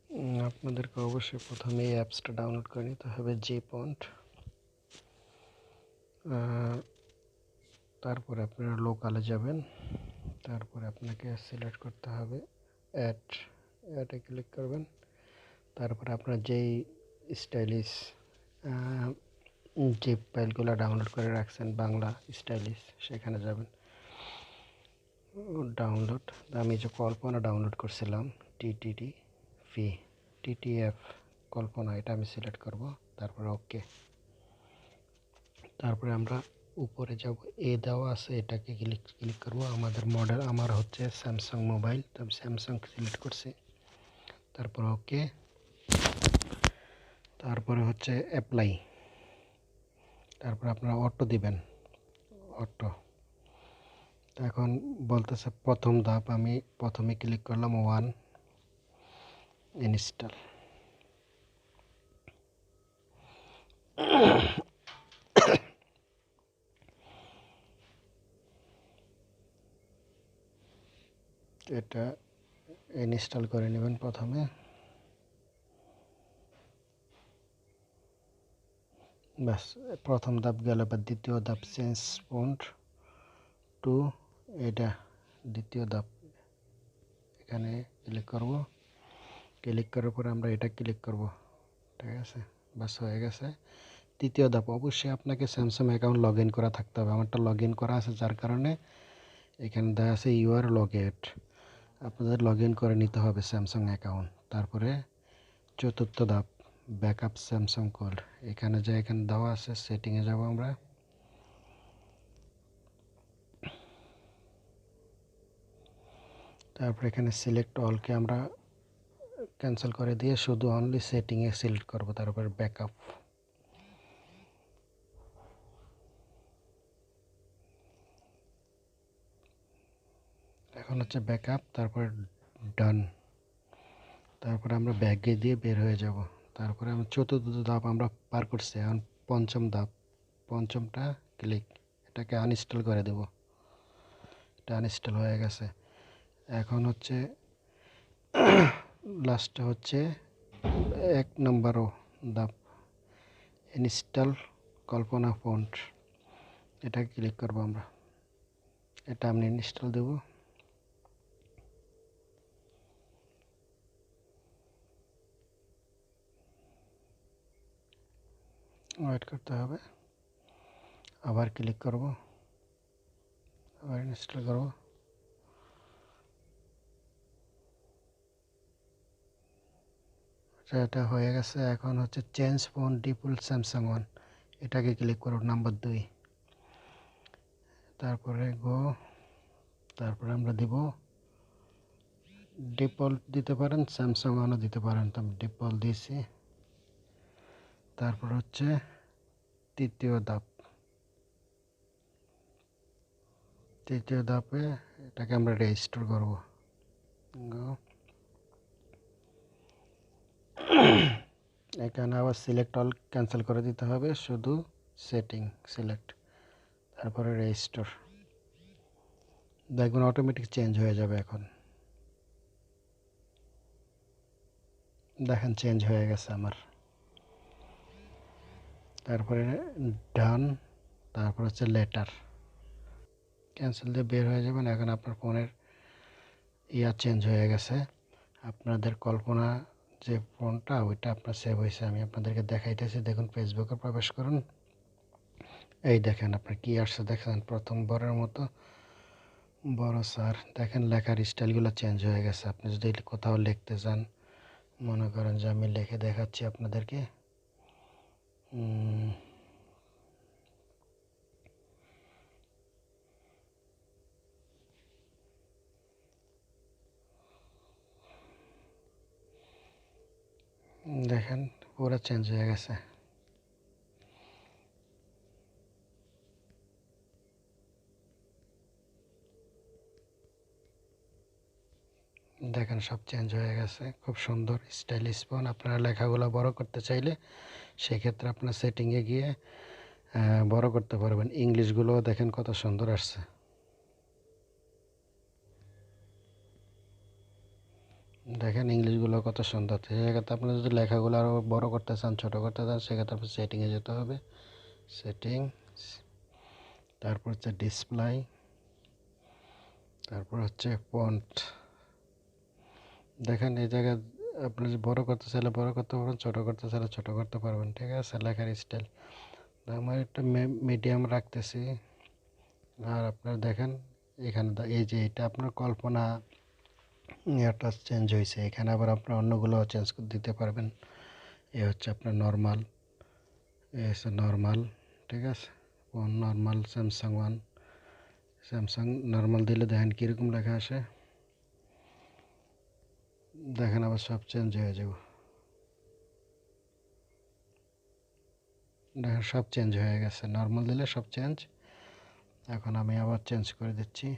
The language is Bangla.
আপনাদেরকে অবশ্যই প্রথমে এই অ্যাপসটা ডাউনলোড করে নিতে হবে, J-Pont। তারপরে আপনারা লোকালে যাবেন, তারপরে আপনাকে সিলেক্ট করতে হবে অ্যাডে ক্লিক করবেন। তারপরে আপনার যেই স্টাইলিশ যে ফাইলগুলো ডাউনলোড করে রাখছেন বাংলা স্টাইলিশ, সেখানে যাবেন ডাউনলোড। আমি যে কল্পনা ডাউনলোড করছিলাম টিটিএফ কল্পনা, এটা আমি সিলেক্ট করব। তারপরে ওকে। তারপরে আমরা উপরে যাব, দেওয়া আছে, এটাকে ক্লিক করব। আমাদের মডেল আমার হচ্ছে স্যামসাং মোবাইল, তো আমি স্যামসাং সিলেক্ট করছি। তারপর ওকে। তারপরে হচ্ছে অ্যাপ্লাই। তারপর আপনারা অটো দিবেন, অটো। এখন বলতেছে প্রথম ধাপ, আমি প্রথমে ক্লিক করলাম 1 ইনস্টল। এটা ইনস্টল করে নেবেন প্রথমে। ব্যাস, প্রথম ধাপ গেল। এবার দ্বিতীয় ধাপ, চেঞ্জ ফন্ট টু, এটা দ্বিতীয় ধাপ। এখানে ক্লিক করব। ক্লিক করার পরে আমরা এটা ক্লিক করব। ঠিক আছে, ব্যাস হয়ে গেছে। তৃতীয় ধাপ, অবশ্যই আপনাকে স্যামসাং অ্যাকাউন্ট লগ ইন করা থাকতে হবে। আমারটা লগ ইন করা আছে, যার কারণে এখানে দেওয়া আছে ইউআর লগেড। আপনাদের লগ ইন করে নিতে হবে স্যামসাং অ্যাকাউন্ট। তারপরে চতুর্থ ধাপ, ব্যাকআপ স্যামসাং কোড। এখানে দেওয়া আছে, সেটিংয়ে যাব আমরা। তারপর এখানে সিলেক্ট অলকে আমরা ক্যান্সেল করে দিয়ে শুধু অনলি সেটিংয়ে সিলেক্ট করব। তারপর ব্যাকআপ। এখন হচ্ছে ব্যাকআপ, তারপর ডান। তারপরে আমরা ব্যাগে দিয়ে বের হয়ে যাব। তারপরে আমরা চতুর্থ ধাপ আমরা পার করছি। এখন পঞ্চম ধাপ, পঞ্চমটা ক্লিক, এটাকে আনইনস্টল করে দেব। এটা আনইনস্টল হয়ে গেছে। এখন হচ্ছে লাস্টে হচ্ছে 1 নম্বরও ধাপ, ইনস্টল কল্পনা ফন্ট। এটা ক্লিক করব আমরা। এটা আমি ইনস্টল দেব। ওয়েট করতে হবে। আবার ক্লিক করব, আবার ইনস্টল করব। এটা হয়ে গেছে। এখন হচ্ছে change phone default Samsung one, এটাকে ক্লিক করব, নাম্বার 2। তারপরে গো। তারপরে আমরা দিব ডিফল্ট, দিতে পারেন স্যামসাং ওয়ানও দিতে পারেন, তো আমি ডিফল্ট দিয়েছি। তারপর হচ্ছে তৃতীয় ধাপ, তৃতীয় ধাপে এটাকে আমরা রেজিস্টার করব। এখানে আবার সিলেক্ট অল ক্যান্সেল করে দিতে হবে, শুধু সেটিং সিলেক্ট, তারপরে রেজিস্টার। দেখবেন অটোমেটিক চেঞ্জ হয়ে যাবে। এখন দেখেন চেঞ্জ হয়ে গেছে আমার। তারপরে ডান, তারপর হচ্ছে লেটার, ক্যান্সেল দিয়ে বের হয়ে যাবেন। এখন আপনার ফোনের চেঞ্জ হয়ে গেছে। আপনাদের কল্পনা যে ফোনটা, ওইটা আপনার সেভ হয়েছে। আমি আপনাদেরকে দেখাইতেছি, দেখুন ফেসবুকে প্রবেশ করুন। এই দেখেন আপনার কি আসছে, দেখেন প্রথমবারের মতো বড় স্যার। দেখেন লেখার স্টাইলগুলো চেঞ্জ হয়ে গেছে। আপনি যদি কোথাও লিখতে চান, মনে করেন যে আমি লিখে দেখাচ্ছি আপনাদেরকে। দেখেন পুরো চেঞ্জ হয়ে গেছে। দেখেন সব চেঞ্জ হয়ে গেছে, খুব সুন্দর স্টাইলিশ ফোন। আপনারা লেখাগুলো বড় করতে চাইলে সেক্ষেত্রে আপনার সেটিংয়ে গিয়ে বড় করতে পারবেন। ইংলিশগুলোও দেখেন কত সুন্দর আসছে। দেখেন ইংলিশগুলো কত সুন্দর। সেক্ষেত্রে আপনি যদি লেখাগুলো আরও বড় করতে চান, ছোট করতে চান, সেক্ষেত্রে আপনি সেটিংয়ে যেতে হবে। সেটিং, তারপর হচ্ছে ডিসপ্লে, তারপর হচ্ছে ফন্ট। দেখেন এই জায়গায় আপনি যদি বড় করতে চাইলে বড় করতে পারবেন, ছোট করতে চাইলে ছোট করতে পারবেন। ঠিক আছে, লেখার স্টাইল আমার একটা মিডিয়াম রাখতেছি। আর আপনার দেখেন এখানে এই যে এটা আপনার কল্পনা এটা চেঞ্জ হয়েছে, এখানে আবার আপনার অন্যগুলো চেঞ্জ দিতে পারবেন। এ হচ্ছে আপনার নর্মাল, এ হচ্ছে নর্মাল। ঠিক আছে, normal Samsung one, Samsung normal দিলে দেখেন কীরকম লেখা আসে। দেখেন আবার সব চেঞ্জ হয়ে যাব, দেখেন সব চেঞ্জ হয়ে গেছে। নর্মাল দিলে সব চেঞ্জ। এখন আমি আবার চেঞ্জ করে দিচ্ছি।